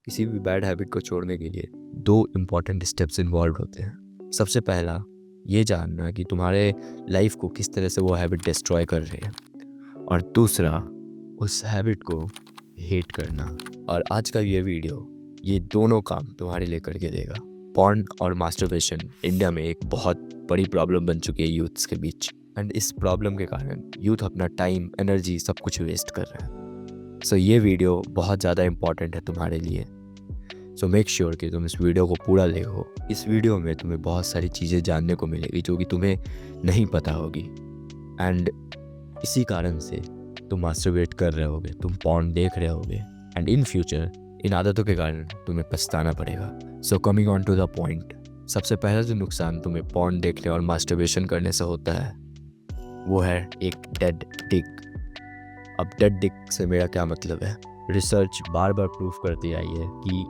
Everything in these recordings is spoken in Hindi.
किसी भी बैड हैबिट को छोड़ने के लिए 2 इम्पॉर्टेंट स्टेप्स इन्वॉल्व होते हैं। सबसे पहला ये जानना कि तुम्हारे लाइफ को किस तरह से वो हैबिट डिस्ट्रॉय कर रही है, और दूसरा उस हैबिट को हेट करना। और आज का ये वीडियो ये दोनों काम तुम्हारे लिए करके देगा। पॉर्न और मास्टरबेशन इंडिया में एक बहुत बड़ी प्रॉब्लम बन चुकी है यूथ्स के बीच, एंड इस प्रॉब्लम के कारण यूथ अपना टाइम, एनर्जी सब कुछ वेस्ट कर रहा है। सो ये वीडियो बहुत ज़्यादा इम्पॉर्टेंट है तुम्हारे लिए। सो मेक श्योर कि तुम इस वीडियो को पूरा देखो। इस वीडियो में तुम्हें बहुत सारी चीज़ें जानने को मिलेगी जो कि तुम्हें नहीं पता होगी, एंड इसी कारण से तुम मास्टरबेट कर रहे होगे, तुम पॉर्न देख रहे होगे, एंड इन फ्यूचर इन आदतों के कारण तुम्हें पछताना पड़ेगा। So coming on to the point, सबसे पहला जो नुकसान तुम्हें पॉर्न देखने और मास्टरबेशन करने से होता है वो है एक डेड डिक। अब डेड डिक से मेरा क्या मतलब है? रिसर्च बार बार प्रूफ करती आई है कि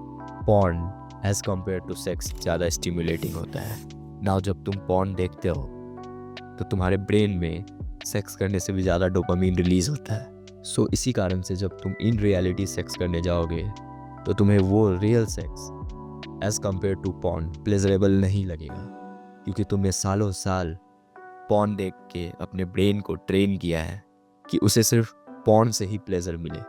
porn as compare to sex ज़्यादा स्टिमुलेटिंग होता है। नाउ जब तुम पॉर्न देखते हो तो तुम्हारे ब्रेन में सेक्स करने से भी ज़्यादा डोपामीन रिलीज होता है। सो इसी कारण से जब तुम इन रियलिटी सेक्स करने जाओगे तो तुम्हें वो real sex as compare to porn pleasurable नहीं लगेगा, क्योंकि तुमने सालों साल पॉर्न देख के अपने ब्रेन को ट्रेन किया है कि उसे सिर्फ पॉर्न से ही प्लेजर मिले,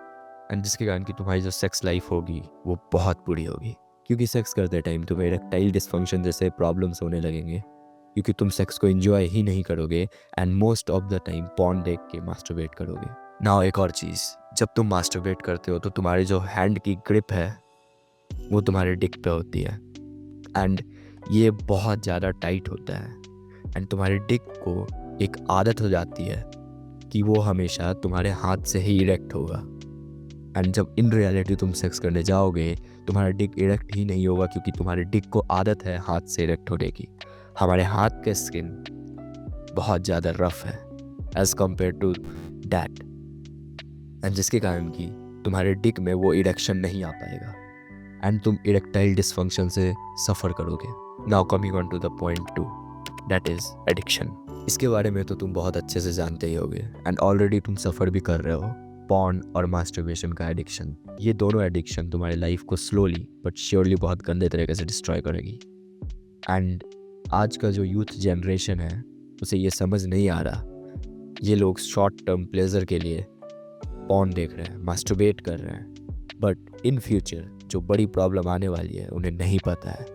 एंड जिसके कारण कि तुम्हारी जो सेक्स लाइफ होगी वो बहुत बुरी होगी। क्योंकि सेक्स करते टाइम तुम्हें इरेक्टाइल डिस्फंक्शन जैसे प्रॉब्लम्स होने लगेंगे, क्योंकि तुम सेक्स को एंजॉय ही नहीं करोगे and most of the time porn देख के मास्टरबेट करोगे। नाउ एक और चीज़, जब तुम मास्टरबेट करते हो तो तुम्हारी जो हैंड की ग्रिप है वो तुम्हारे डिक पे होती है, एंड ये बहुत ज़्यादा टाइट होता है, एंड तुम्हारे डिक को एक आदत हो जाती है कि वो हमेशा तुम्हारे हाथ से ही इरेक्ट होगा। एंड जब इन रियलिटी तुम सेक्स करने जाओगे तुम्हारा डिक इरेक्ट ही नहीं होगा, क्योंकि तुम्हारे डिक को आदत है हाथ से इरेक्ट होने की। हमारे हाथ के स्किन बहुत ज़्यादा रफ है as compare to that, and जिसके कारण कि तुम्हारे डिक में वो इरेक्शन नहीं आ पाएगा एंड तुम इरेक्टाइल डिस्फंक्शन से सफ़र करोगे। Now coming on to the point 2, that is addiction. इसके बारे में तो तुम बहुत अच्छे से जानते ही होगे, एंड ऑलरेडी तुम सफ़र भी कर रहे हो पॉर्न और मास्टरबेशन का एडिक्शन। ये दोनों एडिक्शन तुम्हारी लाइफ को स्लोली बट श्योरली बहुत गंदे तरीके से डिस्ट्रॉय करेगी। एंड आज का जो यूथ जनरेशन है उसे ये समझ नहीं आ रहा, ये लोग शॉर्ट टर्म प्लेजर के लिए पॉर्न देख रहे हैं, मास्टरबेट कर रहे हैं, बट इन फ्यूचर जो बड़ी प्रॉब्लम आने वाली है उन्हें नहीं पता है,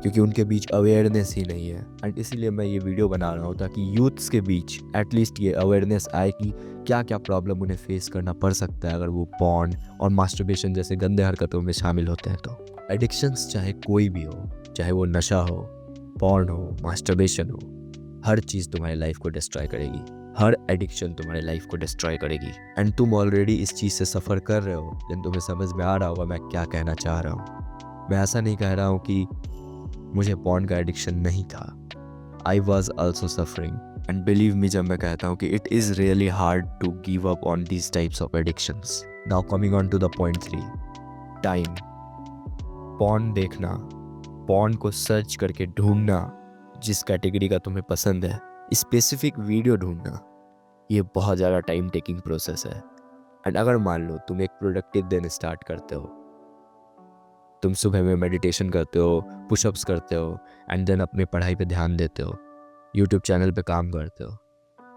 क्योंकि उनके बीच अवेयरनेस ही नहीं है। एंड इसीलिए मैं ये वीडियो बना रहा हूँ ताकि यूथ्स के बीच एटलीस्ट ये अवेयरनेस आए कि क्या क्या प्रॉब्लम उन्हें फेस करना पड़ सकता है अगर वो पॉर्न और मास्टरबेशन जैसे गंदे हरकतों में शामिल होते हैं। तो एडिक्शंस चाहे कोई भी हो, चाहे वो नशा हो, पॉर्न हो, मास्टरबेशन हो, हर चीज़ तुम्हारी लाइफ को डिस्ट्रॉय करेगी। हर एडिक्शन तुम्हारी लाइफ को डिस्ट्रॉय करेगी, एंड तुम ऑलरेडी इस चीज़ से सफ़र कर रहे हो, लेकिन तुम्हें समझ में आ रहा होगा मैं क्या कहना चाह रहा हूँ। मैं ऐसा नहीं कह रहा हूँ कि मुझे पॉर्न का एडिक्शन नहीं था। I was also suffering, and believe me जब मैं कहता हूँ कि it is really hard to give up on these types of addictions. Now coming on to the point 3, time. Porn देखना, पॉर्न को सर्च करके ढूंढना, जिस कैटेगरी का तुम्हें पसंद है, स्पेसिफिक वीडियो ढूंढना, ये बहुत ज़्यादा टाइम टेकिंग प्रोसेस है। एंड अगर मान लो तुम एक प्रोडक्टिव दिन स्टार्ट करते हो, तुम सुबह में मेडिटेशन करते हो, पुशअप्स करते हो, एंड देन अपनी पढ़ाई पे ध्यान देते हो, यूट्यूब चैनल पे काम करते हो,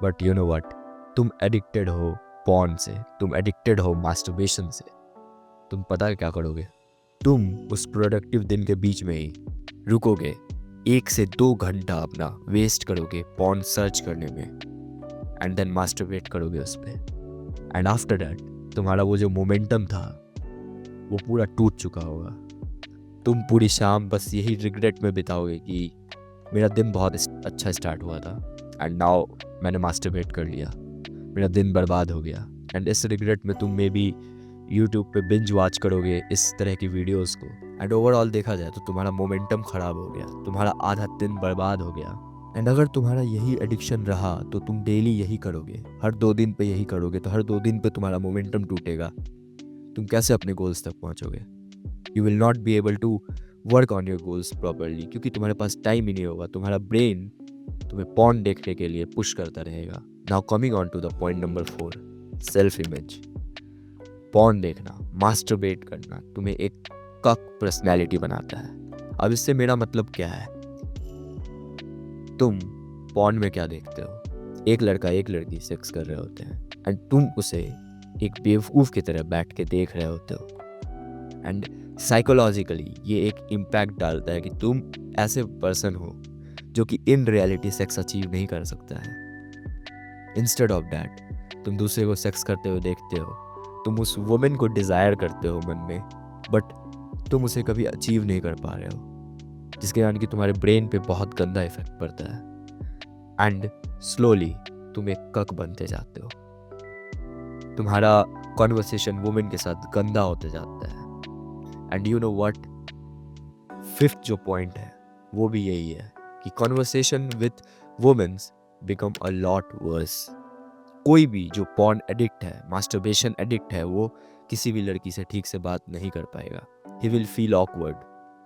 बट यू नो व्हाट, तुम एडिक्टेड हो पॉर्न से, तुम एडिक्टेड हो मास्टरबेशन से। तुम पता है क्या करोगे? तुम उस प्रोडक्टिव दिन के बीच में ही रुकोगे, 1 से 2 घंटा अपना वेस्ट करोगे पॉर्न सर्च करने में, एंड देन मास्टरबेट करोगे उस पर, एंड आफ्टर दैट तुम्हारा वो जो मोमेंटम था वो पूरा टूट चुका होगा। तुम पूरी शाम बस यही रिग्रेट में बिताओगे कि मेरा दिन बहुत अच्छा स्टार्ट हुआ था एंड नाउ मैंने मास्टरबेट कर लिया, मेरा दिन बर्बाद हो गया। एंड इस रिग्रेट में तुम मे बी यूट्यूब पे बिंज वॉच करोगे इस तरह की वीडियोस को, एंड ओवरऑल देखा जाए तो तुम्हारा मोमेंटम ख़राब हो गया, तुम्हारा आधा दिन बर्बाद हो गया। एंड अगर तुम्हारा यही एडिक्शन रहा तो तुम डेली यही करोगे, हर 2 दिन पे यही करोगे, तो हर 2 दिन पे तुम्हारा मोमेंटम टूटेगा। तुम कैसे अपने गोल्स तक पहुँचोगे? You will not be able to work on your goals properly, क्योंकि तुम्हारे पास टाइम ही नहीं होगा। तुम्हारा ब्रेन तुम्हें पॉर्न देखने के लिए पुश करता रहेगा। Now coming on to the point number 4, self image. Porn देखना, मास्टरबेट करना तुम्हें एक कक पर्सनैलिटी बनाता है। अब इससे मेरा मतलब क्या है? तुम पॉर्न में क्या देखते हो? एक लड़का एक लड़की सेक्स कर रहे होते हैं एंड तुम उसे एक बेवकूफ़ की तरह बैठ के देख रहे होते हो। एंड साइकोलॉजिकली ये एक इम्पैक्ट डालता है कि तुम ऐसे पर्सन हो जो कि इन रियलिटी सेक्स अचीव नहीं कर सकता है। इंस्टेड ऑफ डैट तुम दूसरे को सेक्स करते हुए देखते हो, तुम उस वुमेन को डिज़ायर करते हो मन में, बट तुम उसे कभी अचीव नहीं कर पा रहे हो, जिसके कारण कि तुम्हारे ब्रेन पे बहुत गंदा इफेक्ट पड़ता है एंड स्लोली तुम एक कक बनते जाते हो। तुम्हारा कॉन्वर्सेशन वुमेन के साथ गंदा होते जाता है। And you know what, fifth जो पॉइंट है वो भी यही है कि conversation with womens become a lot worse. कोई भी जो पॉर्न एडिक्ट है, मास्टरबेशन एडिक्ट है, वो किसी भी लड़की से ठीक से बात नहीं कर पाएगा। ही विल फील ऑकवर्ड,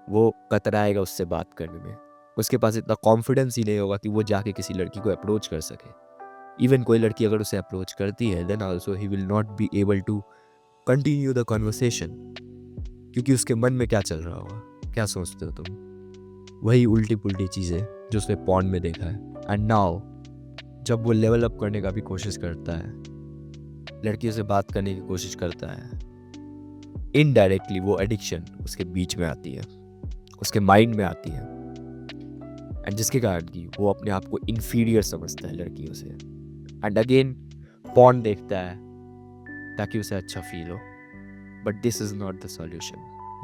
वो कतराएगा उससे बात करने में। उसके पास इतना कॉन्फिडेंस ही नहीं होगा कि वो जाके किसी लड़की को अप्रोच कर सके। इवन कोई लड़की अगर उसे अप्रोच करती है then also he will not be able to continue the conversation, क्योंकि उसके मन में क्या चल रहा होगा, क्या सोचते हो तुम? वही उल्टी पुल्टी चीज़ें जो उसने पॉर्न में देखा है। एंड नाउ जब वो लेवल अप करने का भी कोशिश करता है, लड़कियों से बात करने की कोशिश करता है, इनडायरेक्टली वो एडिक्शन उसके बीच में आती है, उसके माइंड में आती है, एंड जिसके कारण कि वो अपने आप को इन्फीरियर समझता है लड़कियों से। एंड अगेन पॉर्न देखता है ताकि उसे अच्छा फील हो, but this is not the solution.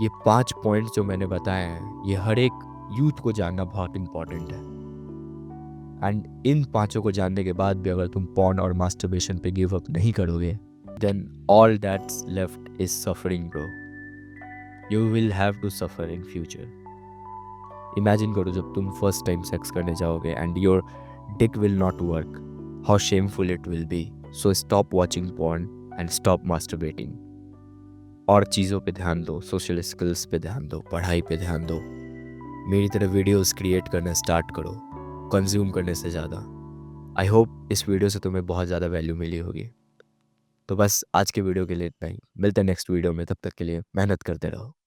ये 5 पॉइंट्स जो मैंने बताए हैं, ये हर एक यूथ को जानना बहुत इम्पॉर्टेंट है। एंड इन 5 को जानने के बाद भी अगर तुम पॉर्न और मास्टरबेशन पे गिव अप नहीं करोगे, then all that's left is suffering bro. You will have to suffer in future. Imagine करो जब तुम फर्स्ट टाइम सेक्स करने जाओगे and your dick will not work, how shameful it will be. So stop watching porn and stop masturbating. और चीज़ों पे ध्यान दो, सोशल स्किल्स पे ध्यान दो, पढ़ाई पे ध्यान दो। मेरी तरह वीडियोस क्रिएट करना स्टार्ट करो, कंज्यूम करने से ज़्यादा। आई होप इस वीडियो से तुम्हें बहुत ज़्यादा वैल्यू मिली होगी। तो बस आज के वीडियो के लिए इतना ही। मिलते हैं नेक्स्ट वीडियो में, तब तक के लिए मेहनत करते रहो।